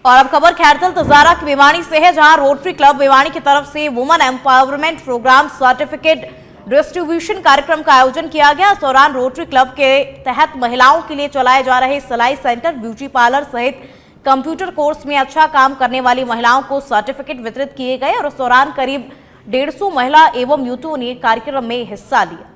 और अब खबर खैरतल तजारा की भिवानी से है, जहां रोटरी क्लब भिवानी की तरफ से women empowerment programme certificate distribution कार्यक्रम का आयोजन किया गया। इस दौरान रोटरी क्लब के तहत महिलाओं के लिए चलाए जा रहे सिलाई सेंटर, ब्यूटी पार्लर सहित कंप्यूटर कोर्स में अच्छा काम करने वाली महिलाओं को सर्टिफिकेट वितरित किए गए और इस दौरान करीब 150 महिला एवं युवतियों ने कार्यक्रम में हिस्सा लिया।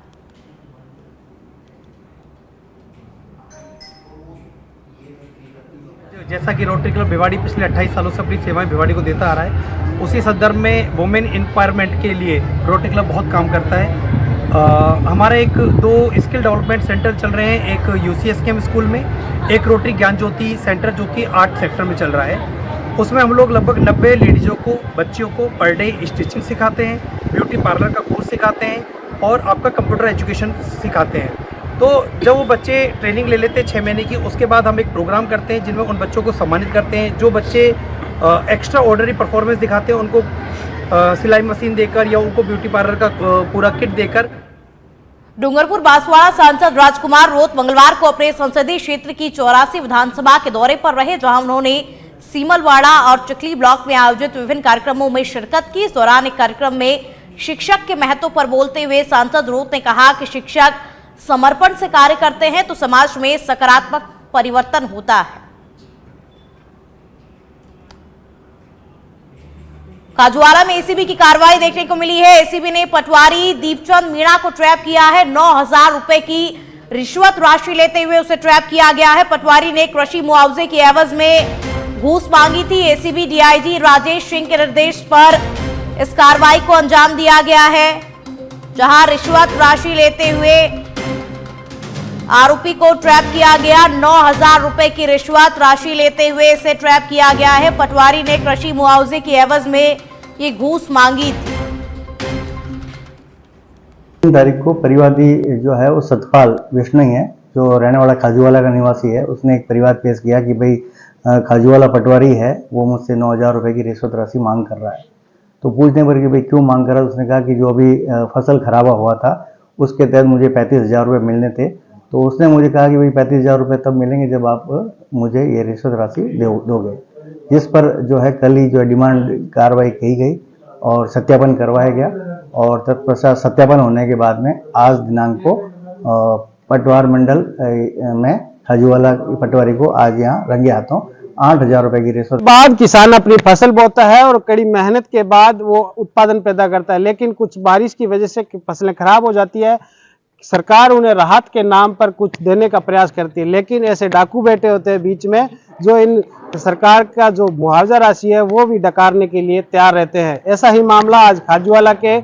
जैसा कि रोटरी क्लब भिवाड़ी पिछले 28 सालों से अपनी सेवाएं भिवाड़ी को देता आ रहा है, उसी संदर्भ में वुमेन एम्पावरमेंट के लिए रोटरी क्लब बहुत काम करता है। हमारे दो स्किल डेवलपमेंट सेंटर चल रहे हैं, एक UCSKM स्कूल में, एक रोटरी ज्ञान ज्योति सेंटर जो कि आर्ट सेक्टर में चल रहा है। उसमें हम लोग लगभग 90 लेडीज़ों को, बच्चियों को पर डे स्टिचिंग सिखाते हैं, ब्यूटी पार्लर का कोर्स सिखाते हैं और आपका कंप्यूटर एजुकेशन सिखाते हैं। तो जब वो बच्चे ट्रेनिंग ले लेते हैं 6 महीने की, उसके बाद हम एक प्रोग्राम करते हैं जिनमें उन बच्चों को सम्मानित करते हैं। जो बच्चे एक्स्ट्रा ऑर्डिनरी परफॉर्मेंस दिखाते हैं उनको सिलाई मशीन देकर या उनको ब्यूटी पार्लर का पूरा किट देकर। डूंगरपुर बांसवाड़ा सांसद राजकुमार रोत मंगलवार को अपने संसदीय क्षेत्र की 84 विधानसभा के दौरे पर रहे, जहां उन्होंने सीमलवाड़ा और चिखली ब्लॉक में आयोजित विभिन्न कार्यक्रमों में शिरकत की। इस दौरान एक कार्यक्रम में शिक्षक के महत्व पर बोलते हुए सांसद रोत ने कहा कि शिक्षक समर्पण से कार्य करते हैं तो समाज में सकारात्मक परिवर्तन होता है। खाजुवाला में एसीबी की कार्रवाई देखने को मिली है। एसीबी ने पटवारी दीपचंद मीणा को ट्रैप किया है। 9,000 रुपए की रिश्वत राशि लेते हुए उसे ट्रैप किया गया है। पटवारी ने कृषि मुआवजे की एवज में घूस मांगी थी। एसीबी डीआईजी राजेश सिंह के निर्देश पर इस कार्रवाई को अंजाम दिया गया है, जहां रिश्वत राशि लेते हुए आरोपी को ट्रैप किया गया। 9,000 रुपए की रिश्वत राशि लेते हुए इसे ट्रैप किया गया है। पटवारी ने कृषि मुआवजे की एवज में ये घूस मांगी थी। 3 तारीख को परिवादी जो है वो सतपाल विष्णु है, जो रहने वाला खाजूवाला का निवासी है। उसने एक परिवाद पेश किया कि भाई खाजूवाला पटवारी है, वो मुझसे 9,000 रुपए की रिश्वत राशि मांग कर रहा है। तो पूछने पर कि भाई क्यों मांग कर रहा है, उसने कहा कि जो अभी फसल खराबा हुआ था उसके तहत मुझे 35,000 रुपये मिलने थे। तो उसने मुझे कहा कि भाई 35,000 रुपये तब मिलेंगे जब आप मुझे ये रिश्वत राशि दोगे। जिस पर जो है कल ही जो है डिमांड कार्रवाई की गई और सत्यापन करवाया गया और तत्पश्चात सत्यापन होने के बाद में आज दिनांक को पटवार मंडल में खाजूवाला पटवारी को आज यहाँ रंगे हाथों 8,000 रुपए की रिश्वत। बाद किसान अपनी फसल बोता है और कड़ी मेहनत के बाद वो उत्पादन पैदा करता है, लेकिन कुछ बारिश की वजह से फसलें खराब हो जाती है। सरकार उन्हें राहत के नाम पर कुछ देने का प्रयास करती है, लेकिन ऐसे डाकू बैठे होते हैं बीच में जो इन सरकार का जो मुआवजा राशि है वो भी डकारने के लिए तैयार रहते हैं। ऐसा ही मामला आज खाजूवाला के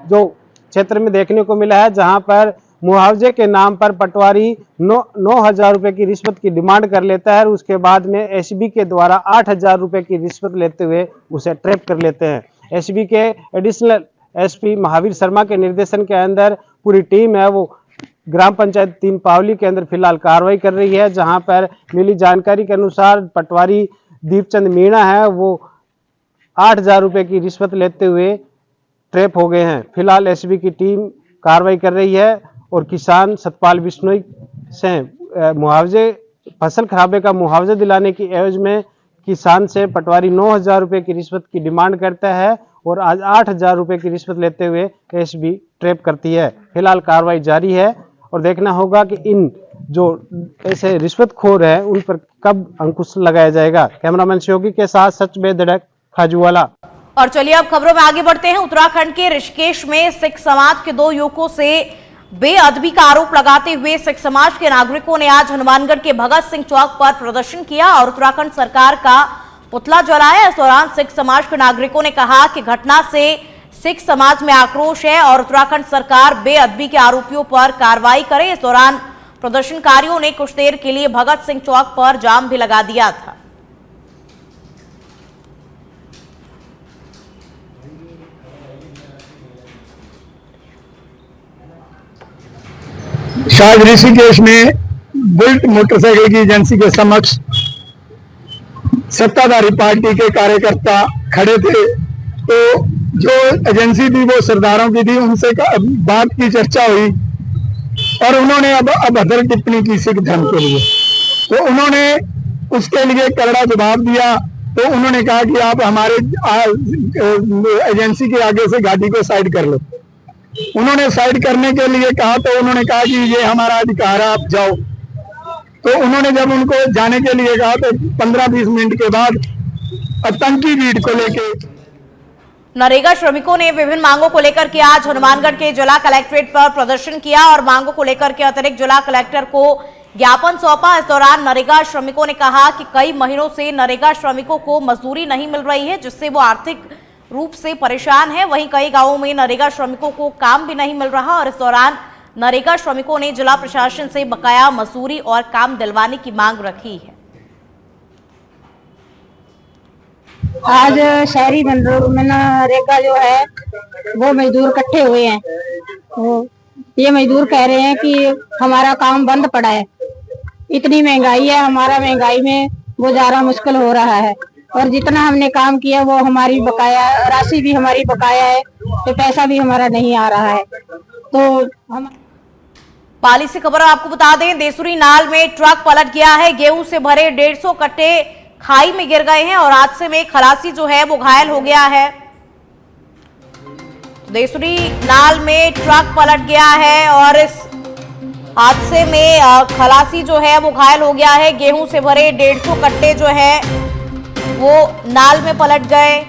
जो क्षेत्र में देखने को मिला है, जहां पर मुआवजे के नाम पर पटवारी 9,000 रुपए की रिश्वत की डिमांड कर लेता है और उसके बाद में एसबी के द्वारा 8,000 रुपए की रिश्वत लेते हुए उसे ट्रैप कर लेते हैं। एसबी के एडिशनल एसपी महावीर शर्मा के निर्देशन के अंदर पूरी टीम है वो ग्राम पंचायत 3 पावली के अंदर फिलहाल कार्रवाई कर रही है, जहां पर मिली जानकारी के अनुसार पटवारी दीपचंद मीणा है वो 8,000 रुपए की रिश्वत लेते हुए ट्रैप हो गए हैं। फिलहाल एसबी की टीम कार्रवाई कर रही है और किसान सतपाल बिश्नोई से मुआवजे फसल खराबे का मुआवजा दिलाने की एवज में किसान से पटवारी 9,000 रुपए की रिश्वत की डिमांड करता है और आज 8,000 रुपए की रिश्वत लेते हुए एसबी ट्रैप करती है। फिलहाल कार्रवाई जारी है और देखना होगा कि इन जो ऐसे रिश्वतखोर है उन पर कब अंकुश लगाया जाएगा। कैमरामैन शियोगी के साथ सच बेधड़क खाजूवाला। और चलिए अब खबरों में आगे बढ़ते हैं। उत्तराखंड के ऋषिकेश में सिख समाज के 2 युवकों से बेअदबी का आरोप लगाते हुए सिख समाज के नागरिकों ने आज हनुमानगढ़ के भगत सिंह चौक पर प्रदर्शन किया और उत्तराखंड सरकार का पुतला जलाया। इस दौरान सिख समाज के नागरिकों ने कहा कि घटना से सिख समाज में आक्रोश है और उत्तराखंड सरकार बेअदबी के आरोपियों पर कार्रवाई करे। इस दौरान प्रदर्शनकारियों ने कुछ देर के लिए भगत सिंह चौक पर जाम भी लगा दिया था। शायद ऋषिकेश में बुलेट मोटरसाइकिल की एजेंसी के समक्ष सत्ताधारी पार्टी के कार्यकर्ता खड़े थे, तो जो एजेंसी थी वो सरदारों की थी, उनसे बात की चर्चा हुई और उन्होंने अब अभद्र टिप्पणी की सिख धर्म के लिए, तो उन्होंने उसके लिए कड़ा जवाब दिया। तो उन्होंने कहा कि आप हमारे एजेंसी के आगे से गाड़ी को साइड कर लो। उन्होंने साइड करने के लिए कहा तो उन्होंने कहा कि ये हमारा अधिकार है, आप जाओ। तो उन्होंने जब उनको जाने के लिए कहा तो 15-20 मिनट के बाद आतंकी भीड़ को लेके नरेगा श्रमिकों ने विभिन्न मांगों को लेकर के आज हनुमानगढ़ के जिला कलेक्ट्रेट पर प्रदर्शन किया और मांगों को लेकर के अतिरिक्त जिला कलेक्टर को ज्ञापन सौंपा। इस दौरान नरेगा श्रमिकों ने कहा कि कई महीनों से नरेगा श्रमिकों को मजदूरी नहीं मिल रही है, जिससे वो आर्थिक रूप से परेशान है। वहीं कई गांवों में नरेगा श्रमिकों को काम भी नहीं मिल रहा और इस दौरान नरेगा श्रमिकों ने जिला प्रशासन से बकाया मजदूरी और काम दिलवाने की मांग रखी है। आज शहरी में नरेगा जो है वो मजदूर इकट्ठे हुए हैं। ये मजदूर कह रहे हैं कि हमारा काम बंद पड़ा है, इतनी महंगाई है, हमारा महंगाई में गुजारा मुश्किल हो रहा है और जितना हमने काम किया वो हमारी बकाया राशि भी हमारी बकाया है, तो पैसा भी हमारा नहीं आ रहा है। तो हम पाली से खबर आपको बता दें, देसुरी नाल में ट्रक पलट गया है। गेहूं से भरे 150 कट्टे खाई में गिर गए हैं और हादसे में खलासी जो है वो घायल हो गया है। देसुरी नाल में ट्रक पलट गया है और इस हादसे में खलासी जो है वो घायल हो गया है। गेहूं से भरे 150 कट्टे जो है वो नाल में पलट गए।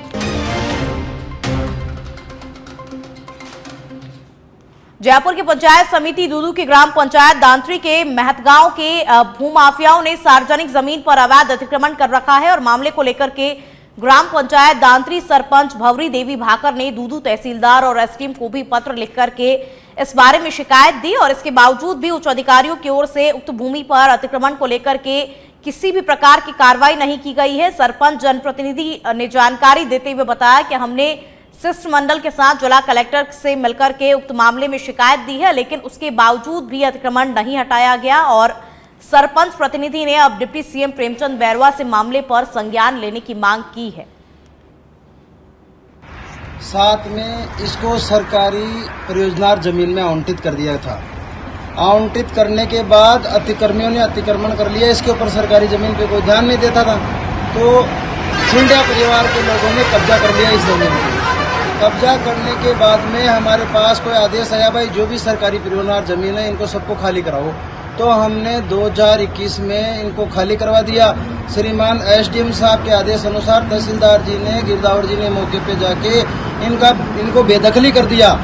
जयपुर की पंचायत समिति दूदू की ग्राम पंचायत दांतरी के महतगांव के भूमाफियाओं ने सार्वजनिक जमीन पर अवैध अतिक्रमण कर रखा है और मामले को लेकर के ग्राम पंचायत दांतरी सरपंच भवरी देवी भाकर ने दूदू तहसीलदार और एसडीएम को भी पत्र लिख करके इस बारे में शिकायत दी और इसके बावजूद भी उच्च अधिकारियों की ओर से उक्त भूमि पर अतिक्रमण को लेकर के किसी भी प्रकार की कार्रवाई नहीं की गई है। सरपंच जनप्रतिनिधि ने जानकारी देते हुए बताया कि हमने शिष्टमंडल के साथ जिला कलेक्टर से मिलकर के उक्त मामले में शिकायत दी है, लेकिन उसके बावजूद भी अतिक्रमण नहीं हटाया गया और सरपंच प्रतिनिधि ने अब डिप्टी सीएम प्रेमचंद बैरवा से मामले पर संज्ञान लेने की मांग की है। साथ में इसको सरकारी परियोजना जमीन में आवंटित कर दिया था। आवंटित करने के बाद अतिक्रमियों ने अतिक्रमण कर लिया, इसके ऊपर सरकारी जमीन पे कोई ध्यान नहीं देता था, तो सिंधिया परिवार के लोगों ने कब्जा कर लिया इस जमीन पर। कब्जा करने के बाद में हमारे पास कोई आदेश आया, भाई जो भी सरकारी परियोजना जमीन है इनको सबको खाली कराओ। तो हमने 2021 में इनको खाली करवा दिया। श्रीमान एसडीएम साहब के आदेश अनुसार तहसीलदार जी ने गिरदावर जी ने मौके पे जाके इनको बेदखली कर दिया।